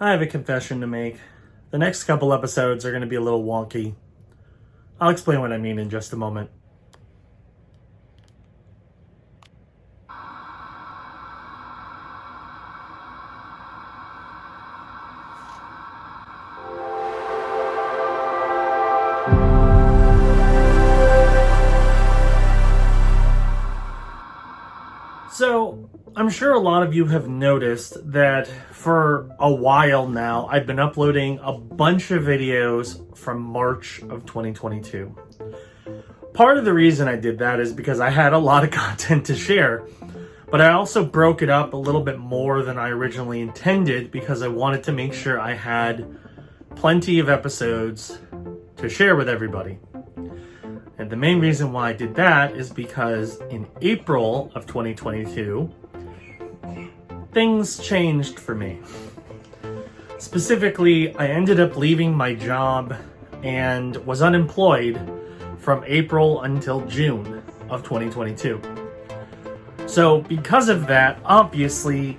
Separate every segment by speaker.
Speaker 1: I have a confession to make. The next couple episodes are going to be a little wonky. I'll explain what I mean in just a moment. So, I'm sure a lot of you have noticed that for a while now, I've been uploading a bunch of videos from March of 2022. Part of the reason I did that is because I had a lot of content to share, but I also broke it up a little bit more than I originally intended because I wanted to make sure I had plenty of episodes to share with everybody. And the main reason why I did that is because in April of 2022, things changed for me. Specifically, I ended up leaving my job and was unemployed from April until June of 2022. So because of that, obviously,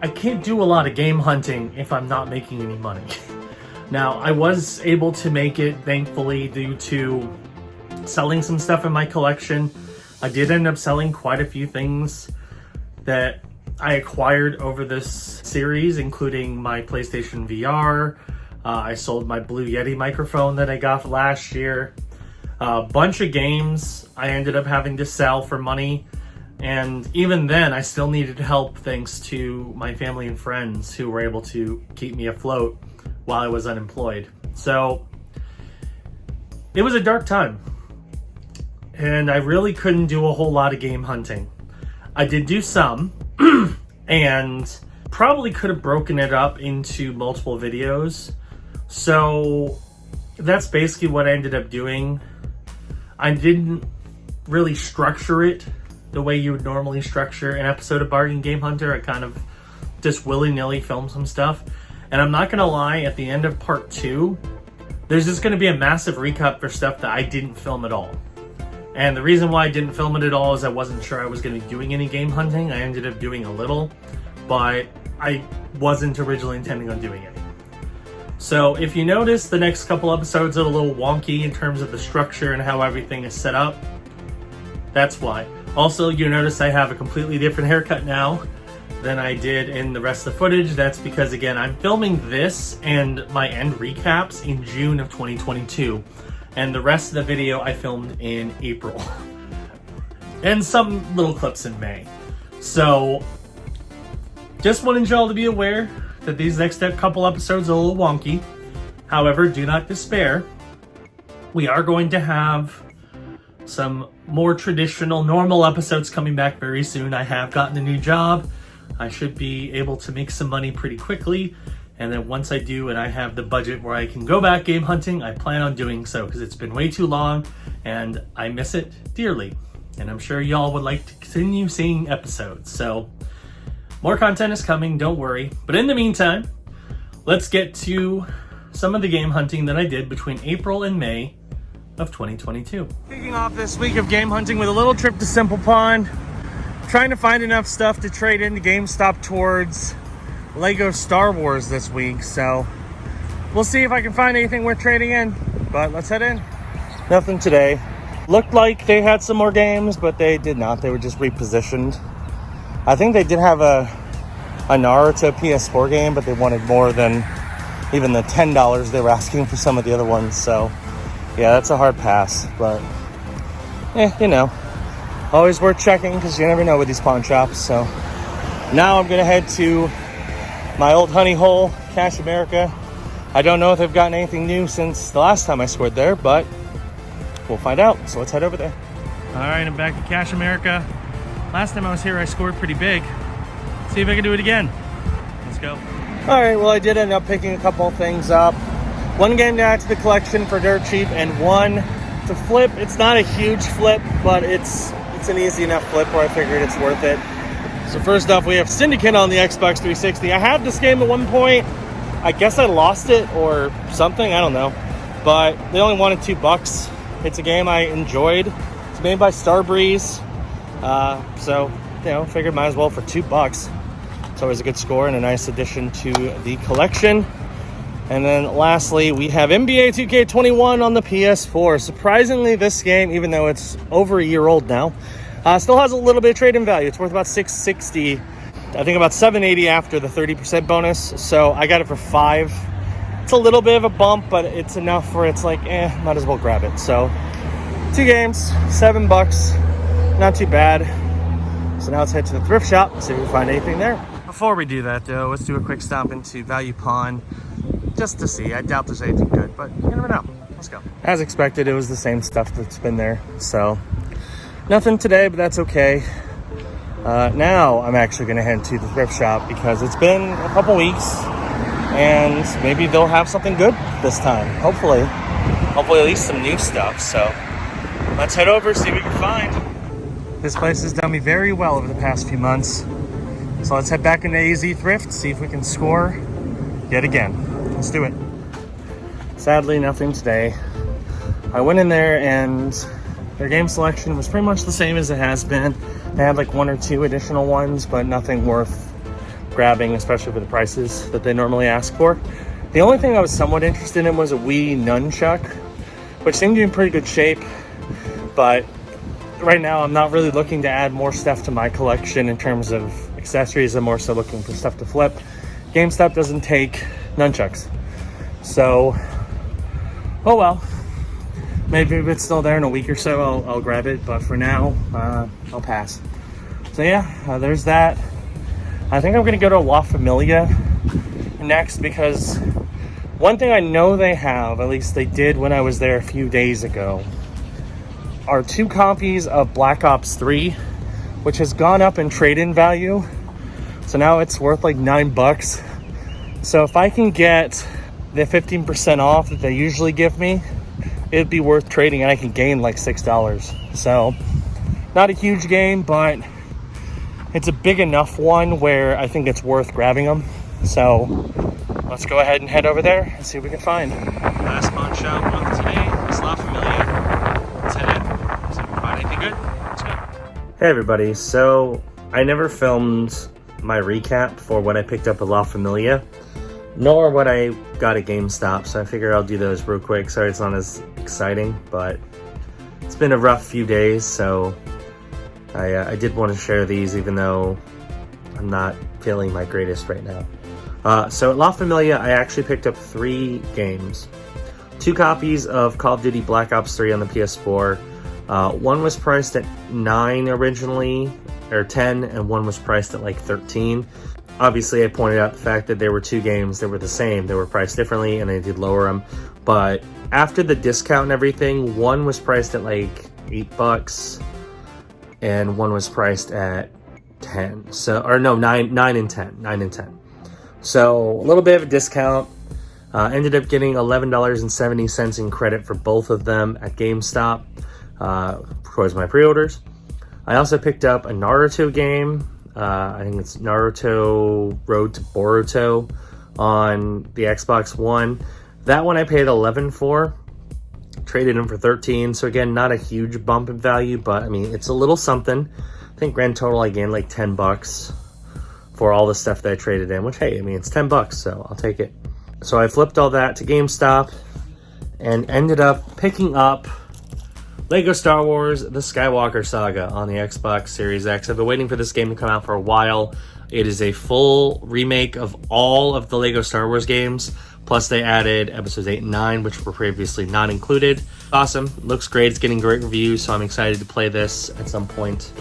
Speaker 1: I can't do a lot of game hunting if I'm not making any money. Now, I was able to make it, thankfully, due to selling some stuff in my collection. I did end up selling quite a few things that I acquired over this series, including my PlayStation VR. I sold my Blue Yeti microphone that I got last year. A bunch of games I ended up having to sell for money. And even then, I still needed help thanks to my family and friends who were able to keep me afloat while I was unemployed. So it was a dark time. And I really couldn't do a whole lot of game hunting. I did do some, and probably could have broken it up into multiple videos. So that's basically what I ended up doing. I didn't really structure it the way you would normally structure an episode of Bargain Game Hunter. I kind of just willy-nilly filmed some stuff. And I'm not gonna lie, at the end of part 2, there's just gonna be a massive recap for stuff that I didn't film at all. And the reason why I didn't film it at all is I wasn't sure I was going to be doing any game hunting. I ended up doing a little, but I wasn't originally intending on doing it. So if you notice, the next couple episodes are a little wonky in terms of the structure and how everything is set up. That's why. Also, you notice I have a completely different haircut now than I did in the rest of the footage. That's because, again, I'm filming this and my end recaps in June of 2022. And the rest of the video I filmed in April. And some little clips in May. So, just wanted y'all to be aware that these next couple episodes are a little wonky. However, do not despair. We are going to have some more traditional, normal episodes coming back very soon. I have gotten a new job. I should be able to make some money pretty quickly. And then once I do and I have the budget where I can go back game hunting, I plan on doing so because it's been way too long and I miss it dearly. And I'm sure y'all would like to continue seeing episodes. So more content is coming, don't worry. But in the meantime, let's get to some of the game hunting that I did between April and May of 2022. Kicking off this week of game hunting with a little trip to Simple Pond. Trying to find enough stuff to trade into GameStop towards Lego Star Wars this week, so we'll see if I can find anything worth trading in, but let's head in. Nothing today. Looked like they had some more games, but they did not. They were just repositioned. I think they did have a Naruto PS4 game, but they wanted more than even the $10 they were asking for some of the other ones, so yeah, that's a hard pass, but you know, always worth checking because you never know with these pawn shops. So now I'm gonna head to my old honey hole, Cash America. I don't know if they've gotten anything new since the last time I scored there, but we'll find out. So let's head over there. All right, I'm back at Cash America. Last time I was here, I scored pretty big. See if I can do it again. Let's go. All right, well, I did end up picking a couple of things up. One game to add to the collection for dirt cheap, and one to flip. It's not a huge flip, but it's an easy enough flip where I figured it's worth it. So first off, we have Syndicate on the Xbox 360. I had this game at one point. I guess I lost it or something. I don't know. But they only wanted $2. It's a game I enjoyed. It's made by Starbreeze. So, you know, figured might as well for $2. It's always a good score and a nice addition to the collection. And then lastly, we have NBA 2K21 on the PS4. Surprisingly, this game, even though it's over a year old now, still has a little bit of trade-in value. It's worth about $660. I think about $780 after the 30% bonus. So I got it for $5. It's a little bit of a bump, but it's enough where it's like, might as well grab it. So 2 games, $7, not too bad. So now let's head to the thrift shop, see if we can find anything there. Before we do that though, let's do a quick stop into Value Pawn, just to see. I doubt there's anything good, but you never know. Let's go. As expected, it was the same stuff that's been there. So nothing today, but that's okay. Now I'm actually gonna head to the thrift shop because it's been a couple weeks and maybe they'll have something good this time. Hopefully at least some new stuff. So let's head over, see what we can find. This place has done me very well over the past few months. So let's head back into AZ Thrift, see if we can score yet again. Let's do it. Sadly, nothing today. I went in there and their game selection was pretty much the same as it has been. They had like 1 or 2 additional ones, but nothing worth grabbing, especially for the prices that they normally ask for. The only thing I was somewhat interested in was a Wii nunchuck, which seemed to be in pretty good shape, but right now I'm not really looking to add more stuff to my collection in terms of accessories. I'm more so looking for stuff to flip. GameStop doesn't take nunchucks, so oh well. Maybe if it's still there in a week or so, I'll grab it, but for now I'll pass. So yeah, there's that. I think I'm gonna go to La Familia next, because one thing I know they have, at least they did when I was there a few days ago, are 2 copies of Black Ops 3, which has gone up in trade-in value. So now it's worth like $9. So if I can get the 15% off that they usually give me, it'd be worth trading and I can gain like $6. So not a huge game, but it's a big enough one where I think it's worth grabbing them. So let's go ahead and head over there and see what we can find. Last pawn shop of today is La Familia. Let's head in, see if we can find anything good. Let's go. Hey everybody, so I never filmed my recap for what I picked up at La Familia, nor what I got at GameStop, so I figured I'll do those real quick. Sorry it's not as exciting, but it's been a rough few days, so I did want to share these even though I'm not feeling my greatest right now. So at La Familia, I actually picked up 3 games. 2 copies of Call of Duty Black Ops 3 on the PS4. One was priced at $9 originally, or $10, and one was priced at like $13. Obviously, I pointed out the fact that there were 2 games that were the same. They were priced differently, and I did lower them. But after the discount and everything, one was priced at like $8, and one was priced at 10. So, or no, 9 and 10. So a little bit of a discount. Ended up getting $11.70 in credit for both of them at GameStop towards my pre-orders. I also picked up a Naruto game. I think it's Naruto Road to Boruto on the Xbox One. That one I paid $11 for. Traded in for $13. So again, not a huge bump in value, but I mean, it's a little something. I think grand total I gained like $10 for all the stuff that I traded in, which, hey, I mean, it's $10, so I'll take it. So I flipped all that to GameStop and ended up picking up Lego Star Wars The Skywalker Saga on the Xbox Series X. I've been waiting for this game to come out for a while. It is a full remake of all of the Lego Star Wars games, plus they added episodes 8 and 9, which were previously not included. Awesome, looks great, it's getting great reviews, so I'm excited to play this at some point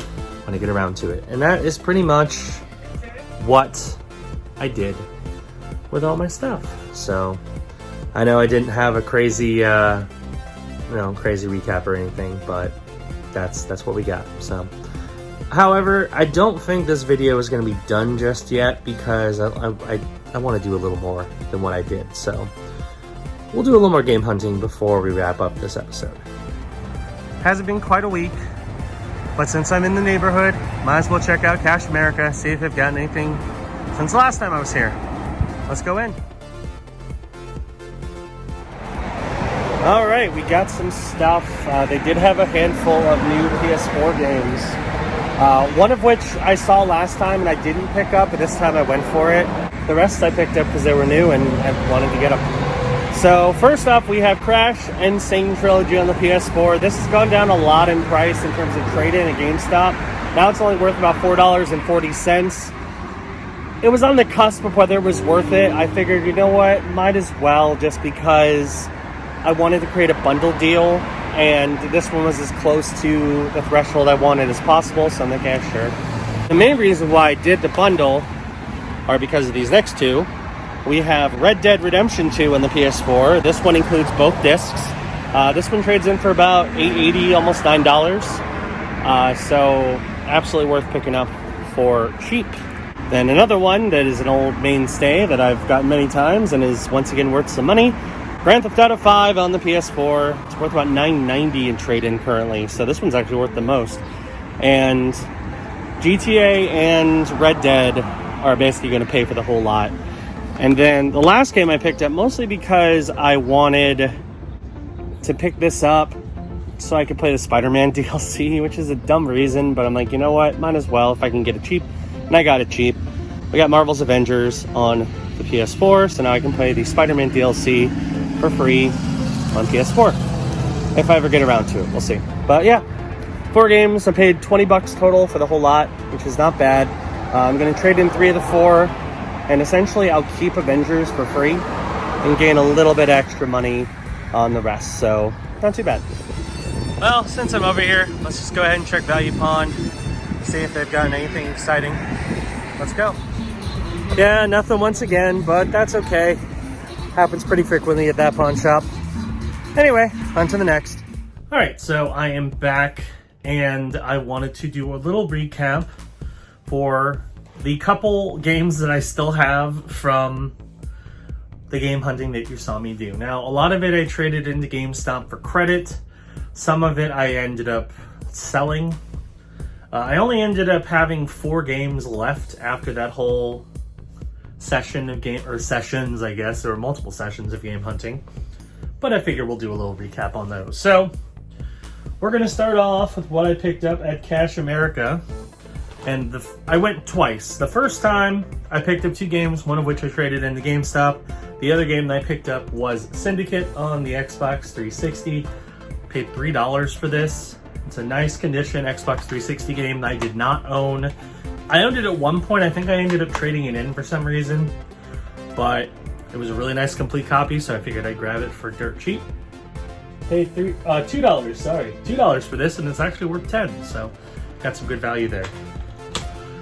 Speaker 1: when I get around to it. And that is pretty much what I did with all my stuff. So I know I didn't have a crazy crazy recap or anything, but that's what we got. So however, I don't think this video is going to be done just yet, because I want to do a little more than what I did. So we'll do a little more game hunting before we wrap up this episode. Hasn't been quite a week, but since I'm in the neighborhood, might as well check out Cash America, see if they've gotten anything since the last time I was here. Let's go in. All right, we got some stuff. They did have a handful of new PS4 games One of which I saw last time and I didn't pick up, but this time I went for it. The rest I picked up because they were new and I wanted to get them. So first up, we have Crash and Sing Trilogy on the PS4. This has gone down a lot in price in terms of trade-in at GameStop. Now it's only worth about $4.40. It was on the cusp of whether it was worth it. I figured, you know what, might as well, just because I wanted to create a bundle deal, and this one was as close to the threshold I wanted as possible, so I'm like, yeah, sure. The main reason why I did the bundle are because of these next two. We have Red Dead Redemption 2 on the PS4. This one includes both discs. This one trades in for about $8.80, almost $9. So absolutely worth picking up for cheap. Then another one that is an old mainstay that I've gotten many times and is once again worth some money. Grand Theft Auto 5 on the PS4. It's worth about $9.90 in trade-in currently, so this one's actually worth the most. And GTA and Red Dead are basically going to pay for the whole lot. And then the last game I picked up mostly because I wanted to pick this up so I could play the Spider-Man DLC, which is a dumb reason, but I'm like, you know what, might as well if I can get it cheap. And I got it cheap. We got Marvel's Avengers on the PS4, so now I can play the Spider-Man DLC for free on PS4. If I ever get around to it, we'll see. But yeah, 4 games. I paid $20 total for the whole lot, which is not bad. I'm going to trade in 3 of the 4, and essentially I'll keep Avengers for free and gain a little bit extra money on the rest, so not too bad. Well, since I'm over here, let's just go ahead and check Value Pawn, see if they've gotten anything exciting. Let's go. Yeah, nothing once again, but that's okay. Happens pretty frequently at that pawn shop. Anyway, on to the next. All right, so I am back, and I wanted to do a little recap for the couple games that I still have from the game hunting that you saw me do. Now, a lot of it I traded into GameStop for credit. Some of it I ended up selling. I only ended up having 4 games left after that whole session of game, or sessions, I guess. There were multiple sessions of game hunting. But I figure we'll do a little recap on those. So, we're going to start off with what I picked up at Cash America. And I went twice. The first time, I picked up 2 games, one of which I traded into GameStop. The other game that I picked up was Syndicate on the Xbox 360. Paid $3 for this. It's a nice condition Xbox 360 game that I did not own. I owned it at one point. I think I ended up trading it in for some reason. But it was a really nice complete copy, so I figured I'd grab it for dirt cheap. Paid $2 for this, and it's actually worth $10, so got some good value there.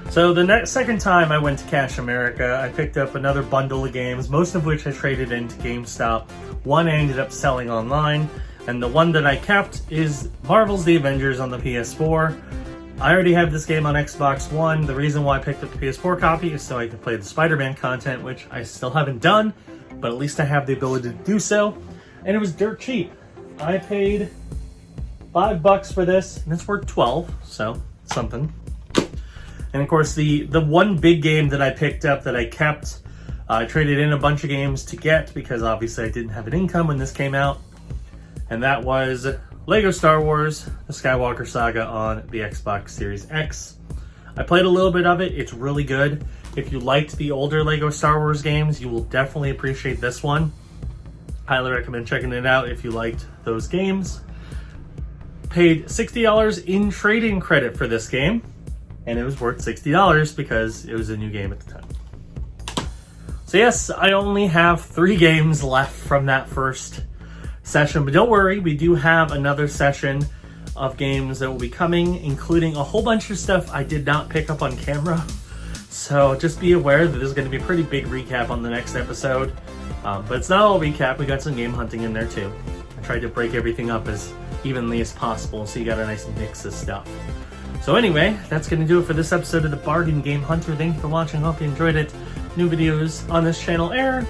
Speaker 1: So the second time I went to Cash America, I picked up another bundle of games, most of which I traded into GameStop. One I ended up selling online, and the one that I kept is Marvel's The Avengers on the PS4. I already have this game on Xbox One. The reason why I picked up the PS4 copy is so I could play the Spider-Man content, which I still haven't done, but at least I have the ability to do so. And it was dirt cheap. I paid $5 for this, and it's worth $12, so something. And of course, the one big game that I picked up that I kept, I traded in a bunch of games to get because obviously I didn't have an income when this came out. And that was Lego Star Wars, the Skywalker Saga on the Xbox Series X. I played a little bit of it. It's really good. If you liked the older Lego Star Wars games, you will definitely appreciate this one. Highly recommend checking it out if you liked those games. Paid $60 in trading credit for this game. And it was worth $60 because it was a new game at the time. So yes, I only have 3 games left from that first session, but don't worry, we do have another session of games that will be coming, including a whole bunch of stuff I did not pick up on camera. So just be aware that there's going to be a pretty big recap on the next episode. But it's not all recap, we got some game hunting in there too. I tried to break everything up as evenly as possible so you got a nice mix of stuff. So anyway, that's going to do it for this episode of the Bargain Game Hunter. Thank you for watching. Hope you enjoyed it. New videos on this channel air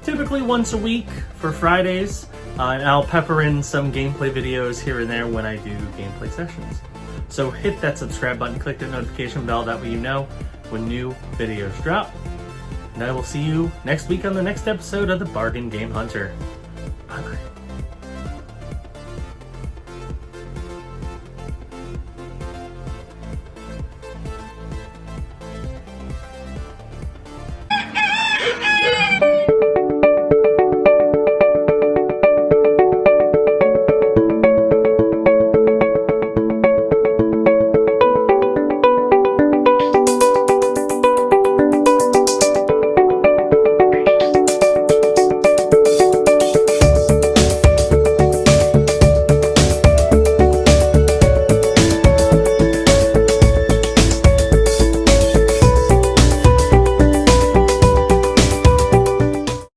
Speaker 1: typically once a week for Fridays. And I'll pepper in some gameplay videos here and there when I do gameplay sessions. So hit that subscribe button, click the notification bell, that way you know when new videos drop. And I will see you next week on the next episode of the Bargain Game Hunter. Bye-bye.